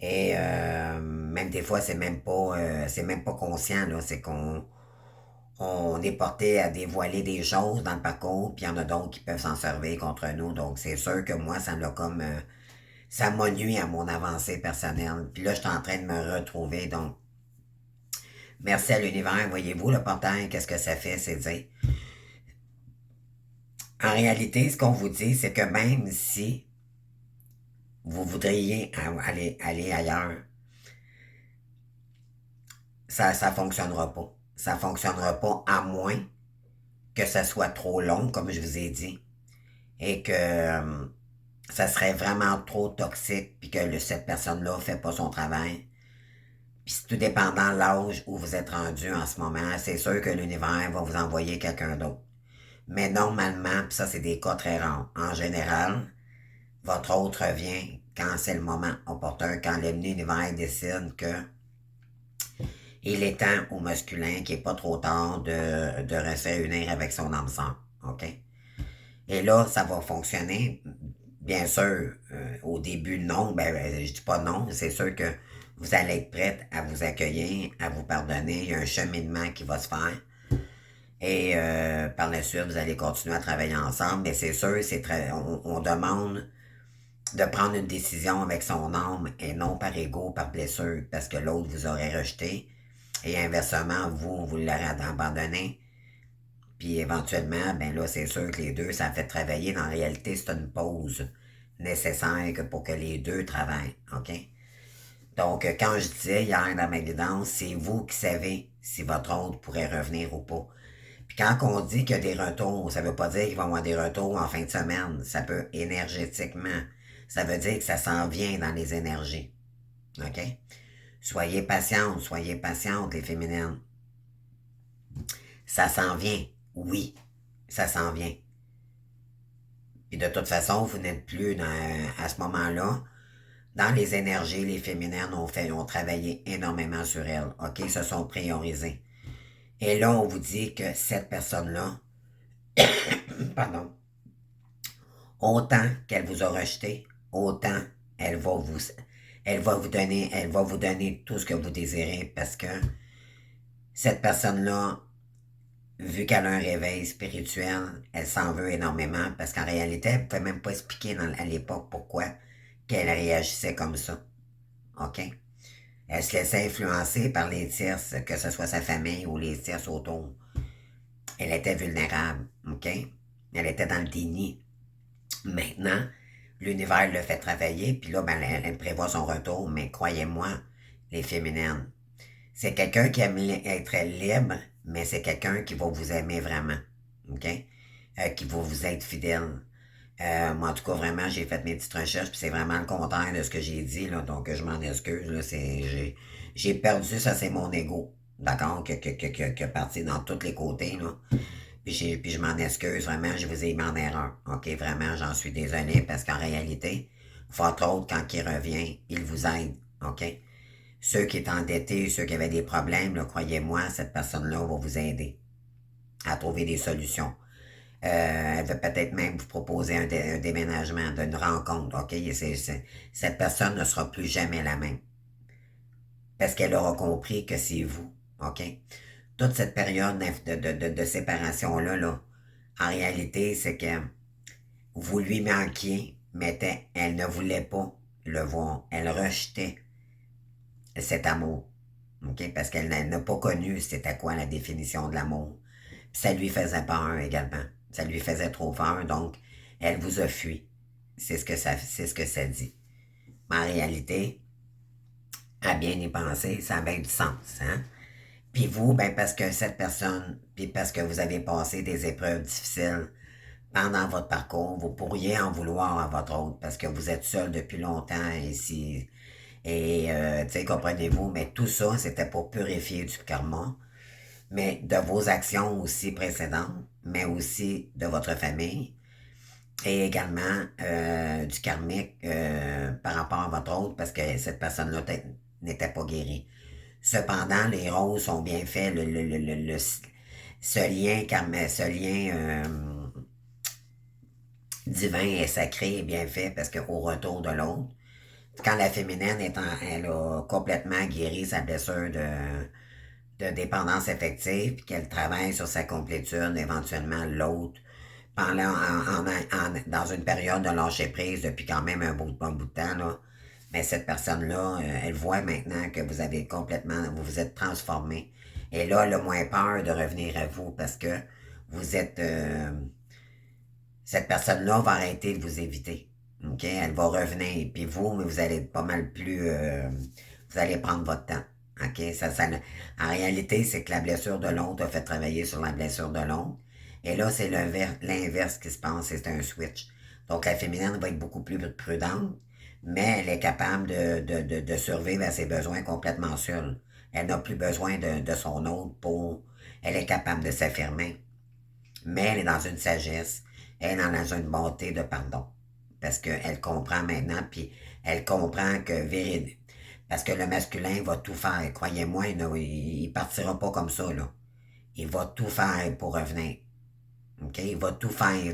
A: Et même des fois, c'est même pas conscient, là, c'est qu'on on est porté à dévoiler des choses dans le parcours, puis il y en a d'autres qui peuvent s'en servir contre nous. Donc, c'est sûr que moi, ça m'a comme... ça m'a nuit à mon avancée personnelle. Puis là, je suis en train de me retrouver. Donc, merci à l'univers. Voyez-vous, le portail, qu'est-ce que ça fait? C'est dire... En réalité, ce qu'on vous dit, c'est que même si vous voudriez aller ailleurs, ça fonctionnera pas. Ça fonctionnera pas à moins que ça soit trop long, comme je vous ai dit, et que ça serait vraiment trop toxique, puis que cette personne-là fait pas son travail. Puis tout dépendant de l'âge où vous êtes rendu en ce moment, c'est sûr que l'univers va vous envoyer quelqu'un d'autre. Mais normalement, puis ça c'est des cas très rares, en général, votre hôte revient quand c'est le moment opportun, quand l'univers décide que il est temps au masculin, qu'il n'est pas trop tard de se réunir avec son âme sœur. OK? Et là, ça va fonctionner. Bien sûr, au début, non. Je dis pas non. C'est sûr que Vous allez être prête à vous accueillir, à vous pardonner. Il y a un cheminement qui va se faire. Et par la suite, vous allez continuer à travailler ensemble. Mais c'est sûr, on demande de prendre une décision avec son âme et non par ego, par blessure, parce que l'autre vous aurait rejeté. Et inversement, vous l'aurez abandonné. Puis éventuellement, ben là, c'est sûr que les deux, ça fait travailler. Dans la réalité, c'est une pause nécessaire pour que les deux travaillent. OK? Donc, quand je disais hier dans ma guidance, c'est vous qui savez si votre autre pourrait revenir ou pas. Puis quand on dit qu'il y a des retours, ça veut pas dire qu'il va y avoir des retours en fin de semaine. Ça peut énergétiquement. Ça veut dire que ça s'en vient dans les énergies. OK? Soyez patientes, les féminines. Ça s'en vient. Oui, ça s'en vient. Puis de toute façon, vous n'êtes plus à ce moment-là. Dans les énergies, les féminines ont travaillé énormément sur elles. OK? Se sont priorisées. Et là, on vous dit que cette personne-là, pardon, autant qu'elle vous a rejeté, autant elle va vous, elle va vous donner tout ce que vous désirez parce que cette personne-là, vu qu'elle a un réveil spirituel, elle s'en veut énormément parce qu'en réalité, elle ne pouvait même pas expliquer à l'époque pourquoi qu'elle réagissait comme ça. OK? Elle se laissait influencer par les tierces, que ce soit sa famille ou les tierces autour. Elle était vulnérable. OK? Elle était dans le déni. Maintenant, l'univers le fait travailler, puis là, ben, elle prévoit son retour, mais croyez-moi, les féminines, c'est quelqu'un qui aime être libre, mais c'est quelqu'un qui va vous aimer vraiment, OK? Qui va vous être fidèle. Moi, en tout cas, vraiment, j'ai fait mes petites recherches, puis c'est vraiment le contraire de ce que j'ai dit, là, donc je m'en excuse, là, j'ai perdu, ça c'est mon ego, d'accord, que parti dans tous les côtés, là. Puis je m'en excuse, vraiment, je vous ai mis en erreur. OK, vraiment, j'en suis désolé parce qu'en réalité, votre autre, quand il revient, il vous aide. OK? Ceux qui étaient endettés, ceux qui avaient des problèmes, croyez-moi, cette personne-là va vous aider à trouver des solutions. Elle va peut-être même vous proposer un déménagement, une rencontre. OK? Cette personne ne sera plus jamais la même. Parce qu'elle aura compris que c'est vous. OK? Toute cette période de séparation-là, là, en réalité, c'est que vous lui manquiez, mais elle ne voulait pas le voir. Elle rejetait cet amour. OK? Parce qu'elle n'a pas connu c'était quoi la définition de l'amour. Puis ça lui faisait peur également. Ça lui faisait trop peur, donc elle vous a fui. C'est ce que ça dit. Mais en réalité, à bien y penser, ça a bien du sens, hein? Puis vous, ben parce que cette personne, puis parce que vous avez passé des épreuves difficiles pendant votre parcours, vous pourriez en vouloir à votre autre parce que vous êtes seul depuis longtemps ici. Et, tu sais, comprenez-vous, mais tout ça, c'était pour purifier du karma, mais de vos actions aussi précédentes, mais aussi de votre famille et également du karmique par rapport à votre autre parce que cette personne-là n'était pas guérie. Cependant, les roses sont bien faits. Ce lien divin et sacré est bien fait parce qu'au retour de l'autre, quand la féminine elle a complètement guéri sa blessure de dépendance affective, puis qu'elle travaille sur sa complétude, éventuellement l'autre, dans une période de lâcher prise depuis quand même un bon bout de temps, là, mais cette personne-là, elle voit maintenant que vous avez vous vous êtes transformé. Et là, elle a moins peur de revenir à vous parce que vous êtes, cette personne-là va arrêter de vous éviter. OK? Elle va revenir. Puis vous, mais vous allez être pas mal plus, vous allez prendre votre temps. OK? En réalité, c'est que la blessure de l'autre a fait travailler sur la blessure de l'autre. Et là, c'est l'inverse qui se passe, c'est un switch. Donc, la féminine va être beaucoup plus prudente, mais elle est capable de survivre à ses besoins complètement seule. Elle n'a plus besoin de son autre pour... Elle est capable de s'affirmer. Mais elle est dans une sagesse, elle est dans une bonté de pardon. Parce qu'elle comprend maintenant, puis elle comprend que parce que le masculin va tout faire. Croyez-moi, il partira pas comme ça, là. Il va tout faire pour revenir. OK? Il va tout faire.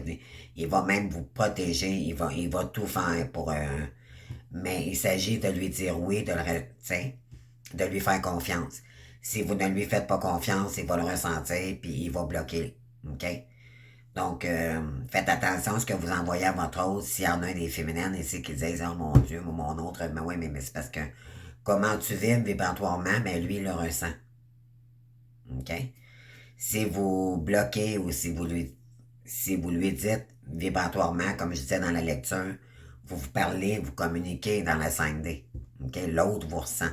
A: Il va même vous protéger. Il va tout faire pour... mais il s'agit de lui dire oui, de lui faire confiance. Si vous ne lui faites pas confiance, il va le ressentir, puis il va bloquer. OK? Donc, faites attention à ce que vous envoyez à votre autre. S'il y en a un des féminines ici qui disent oh mon Dieu, mon autre, mais oui, mais c'est parce que comment tu vibres vibratoirement, mais lui, il le ressent. OK? Si vous bloquez ou si vous lui dites vibratoirement, comme je disais dans la lecture, vous parlez, vous communiquez dans la 5D. OK? L'autre vous ressent.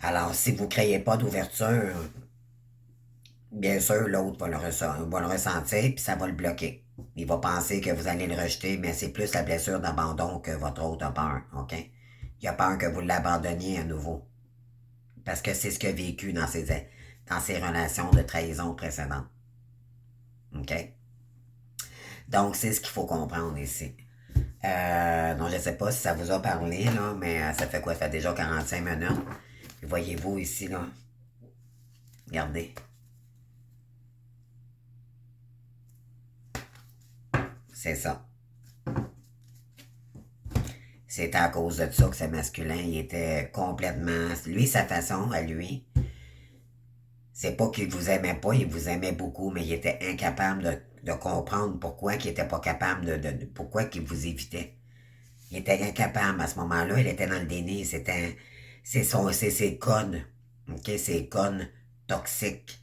A: Alors, si vous ne créez pas d'ouverture, bien sûr, l'autre va le ressentir, puis ça va le bloquer. Il va penser que vous allez le rejeter, mais c'est plus la blessure d'abandon que votre autre a peur, OK? Il a peur que vous l'abandonniez à nouveau. Parce que c'est ce qu'il a vécu dans ses relations de trahison précédentes. OK? Donc, c'est ce qu'il faut comprendre ici. Donc, je ne sais pas si ça vous a parlé, là, mais ça fait quoi? Ça fait déjà 45 minutes. Voyez-vous ici, là? Regardez. C'est ça. C'était à cause de ça que ce masculin, il était complètement... Lui, sa façon, à lui, c'est pas qu'il vous aimait pas, il vous aimait beaucoup, mais il était incapable de comprendre pourquoi il était pas capable pourquoi il vous évitait. Il était incapable à ce moment-là, il était dans le déni, c'est ses codes, ok, ses codes toxiques,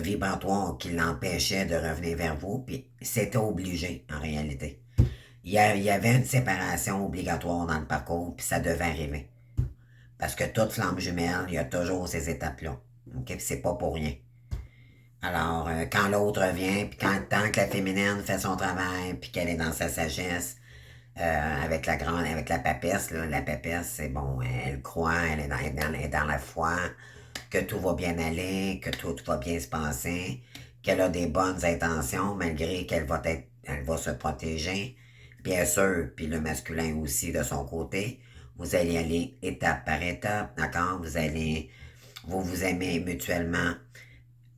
A: vibratoires qui l'empêchaient de revenir vers vous, puis c'était obligé en réalité. Il y avait une séparation obligatoire dans le parcours, puis ça devait arriver. Parce que toute flamme jumelle, il y a toujours ces étapes-là. OK? Puis c'est pas pour rien. Alors, quand l'autre revient, puis tant que la féminine fait son travail, puis qu'elle est dans sa sagesse, avec la papesse, là, la papesse, c'est bon, elle croit, elle est dans la foi, que tout va bien aller, que tout va bien se passer, qu'elle a des bonnes intentions, malgré elle va se protéger. Bien sûr, puis le masculin aussi de son côté, vous allez aller étape par étape, d'accord? Vous vous aimez mutuellement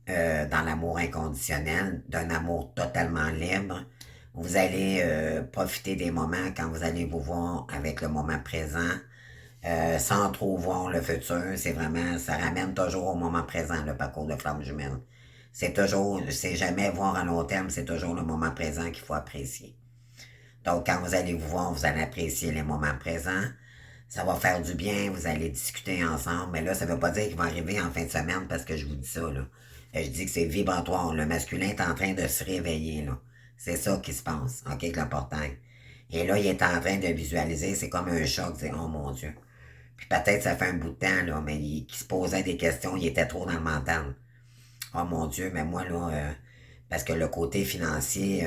A: dans l'amour inconditionnel, d'un amour totalement libre. Vous allez profiter des moments quand vous allez vous voir avec le moment présent, sans trop voir le futur. C'est vraiment, ça ramène toujours au moment présent, le parcours de flamme jumelle. C'est jamais voir à long terme, c'est toujours le moment présent qu'il faut apprécier. Donc, quand vous allez vous voir, vous allez apprécier les moments présents. Ça va faire du bien, vous allez discuter ensemble. Mais là, ça ne veut pas dire qu'il va arriver en fin de semaine parce que je vous dis ça, là. Je dis que c'est vibratoire. Le masculin est en train de se réveiller, là. C'est ça qui se passe, OK, avec le portail. Et là, il est en train de visualiser, c'est comme un choc, c'est oh mon Dieu. Puis peut-être ça fait un bout de temps, là, mais il se posait des questions, il était trop dans le mental. Oh mon Dieu, mais moi, là, parce que le côté financier,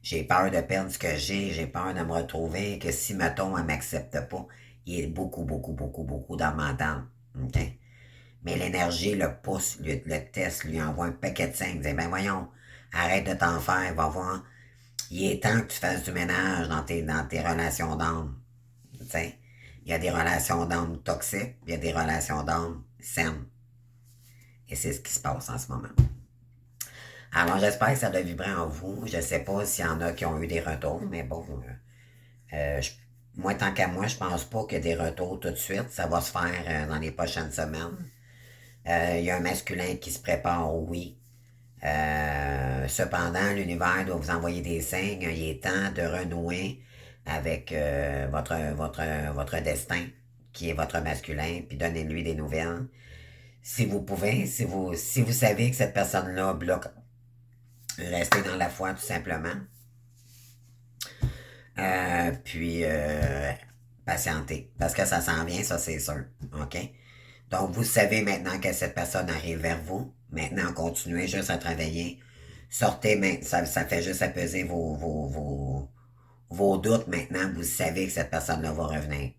A: j'ai peur de perdre ce que j'ai peur de me retrouver, que si, mettons, elle m'accepte pas, il est beaucoup, beaucoup, beaucoup, beaucoup dans le mental. OK? Mais l'énergie le pousse, le teste, lui envoie un paquet de signes. Il dit, ben voyons, arrête de t'en faire, va voir. Il est temps que tu fasses du ménage dans tes relations d'âme. Tu sais? Il y a des relations d'âme toxiques, il y a des relations d'âme saines. Et c'est ce qui se passe en ce moment. Alors, j'espère que ça doit vibrer en vous. Je ne sais pas s'il y en a qui ont eu des retours, mais bon, moi, tant qu'à moi, je pense pas qu'il y ait des retours tout de suite. Ça va se faire dans les prochaines semaines. Il y a un masculin qui se prépare, oui. Cependant, l'univers doit vous envoyer des signes. Il est temps de renouer avec votre destin, qui est votre masculin, puis donnez-lui des nouvelles. Si vous pouvez, si vous savez que cette personne-là bloque, restez dans la foi tout simplement. Puis patienter. Parce que ça s'en vient, ça c'est sûr. OK? Donc, vous savez maintenant que cette personne arrive vers vous. Maintenant, continuez juste à travailler. Sortez maintenant. Ça fait juste apaiser vos doutes maintenant. Vous savez que cette personne-là va revenir.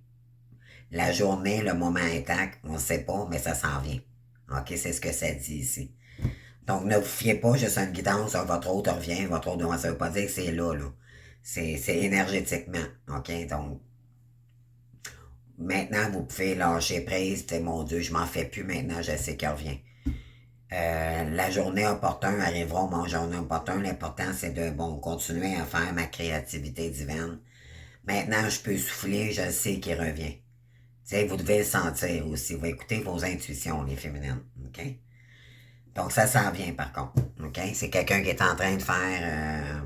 A: La journée, le moment intact, on ne sait pas, mais ça s'en vient. OK? C'est ce que ça dit ici. Donc, ne vous fiez pas juste à une guidance, votre autre revient, votre autre, ça ne veut pas dire que c'est là. C'est énergétiquement. OK? Donc, maintenant, vous pouvez lâcher prise. Mon Dieu, je m'en fais plus maintenant, je sais qu'il revient. La journée opportune arrivera au moment journée opportune. L'important, c'est de continuer à faire ma créativité divine. Maintenant, je peux souffler, je sais qu'il revient. T'sais, vous devez le sentir aussi. Vous écoutez vos intuitions, les féminines. OK? Donc, ça s'en vient, par contre. OK? C'est quelqu'un qui est en train de faire...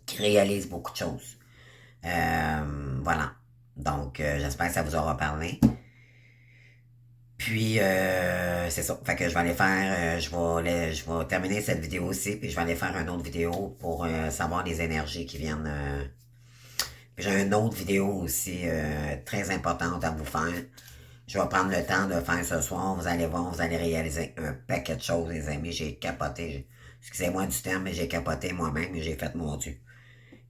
A: qui réalise beaucoup de choses. Voilà. Donc, j'espère que ça vous aura parlé. Puis, c'est ça. Fait que je vais aller faire... je vais terminer cette vidéo aussi, puis je vais aller faire une autre vidéo pour savoir les énergies qui viennent... puis j'ai une autre vidéo aussi très importante à vous faire. Je vais prendre le temps de faire ce soir. Vous allez voir, vous allez réaliser un paquet de choses, les amis. J'ai capoté. Excusez-moi du terme, mais j'ai capoté moi-même et j'ai fait mon Dieu.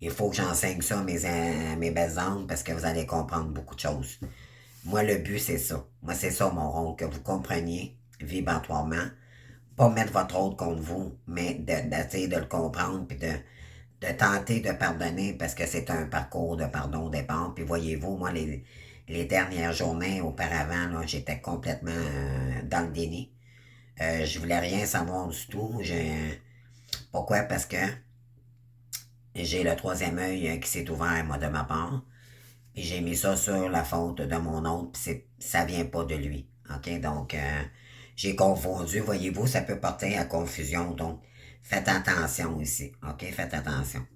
A: Il faut que j'enseigne ça à mes belles âmes parce que vous allez comprendre beaucoup de choses. Moi, le but, c'est ça. Moi, c'est ça mon rôle, que vous compreniez vibratoirement. Pas mettre votre autre contre vous, mais d'essayer de le comprendre puis de tenter de pardonner parce que c'est un parcours de pardon au départ. Puis voyez-vous, moi, les dernières journées auparavant, là, j'étais complètement dans le déni. Je voulais rien savoir du tout. Pourquoi? Parce que j'ai le troisième œil qui s'est ouvert, moi, de ma part. Puis j'ai mis ça sur la faute de mon autre, puis ça vient pas de lui. OK? Donc, j'ai confondu. Voyez-vous, ça peut porter à confusion. Donc, faites attention ici. OK? Faites attention.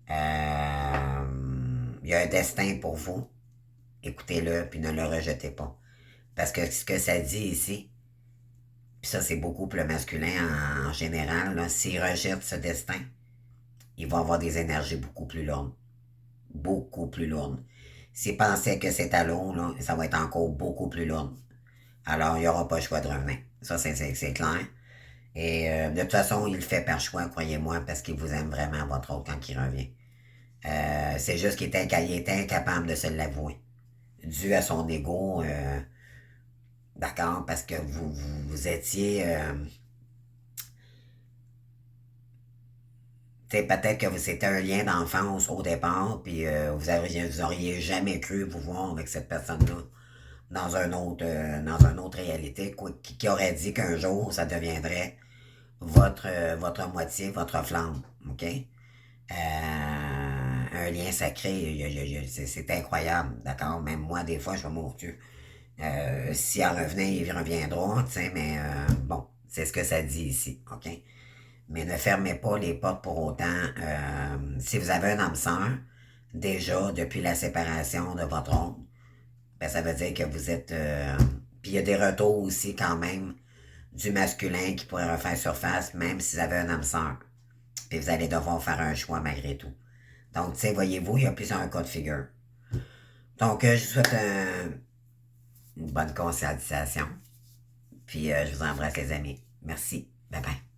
A: Il y a un destin pour vous. Écoutez-le, puis ne le rejetez pas. Parce que ce que ça dit ici, puis ça, c'est beaucoup pour le masculin en général, s'il rejette ce destin, il va avoir des énergies beaucoup plus lourdes. Beaucoup plus lourdes. S'il pensait que c'est à l'eau, là, ça va être encore beaucoup plus lourd. Alors, il n'y aura pas le choix de revenir. Ça, c'est clair. Et de toute façon, il le fait par choix, croyez-moi, parce qu'il vous aime vraiment, votre autre, quand il revient. C'est juste qu'il était incapable de se l'avouer. Dû à son ego, d'accord, parce que vous étiez... peut-être que c'était un lien d'enfance au départ, puis vous auriez jamais cru vous voir avec cette personne-là dans une autre réalité, qui aurait dit qu'un jour, ça deviendrait votre moitié, votre flamme, OK? Un lien sacré, c'est incroyable, d'accord? Même moi, des fois, je vais mon Dieu. Si en revenait, il reviendra, tu sais, mais bon, c'est ce que ça dit ici, OK? Mais ne fermez pas les portes pour autant. Si vous avez un âme sœur, déjà, depuis la séparation de votre oncle, ben, ça veut dire que vous êtes... puis il y a des retours aussi quand même du masculin qui pourrait refaire surface, même si vous avez un âme sœur. Puis vous allez devoir faire un choix malgré tout. Donc, tu sais, voyez-vous, il y a plusieurs cas de figure. Donc, je vous souhaite une bonne conscientisation. Puis, je vous embrasse, les amis. Merci. Bye bye.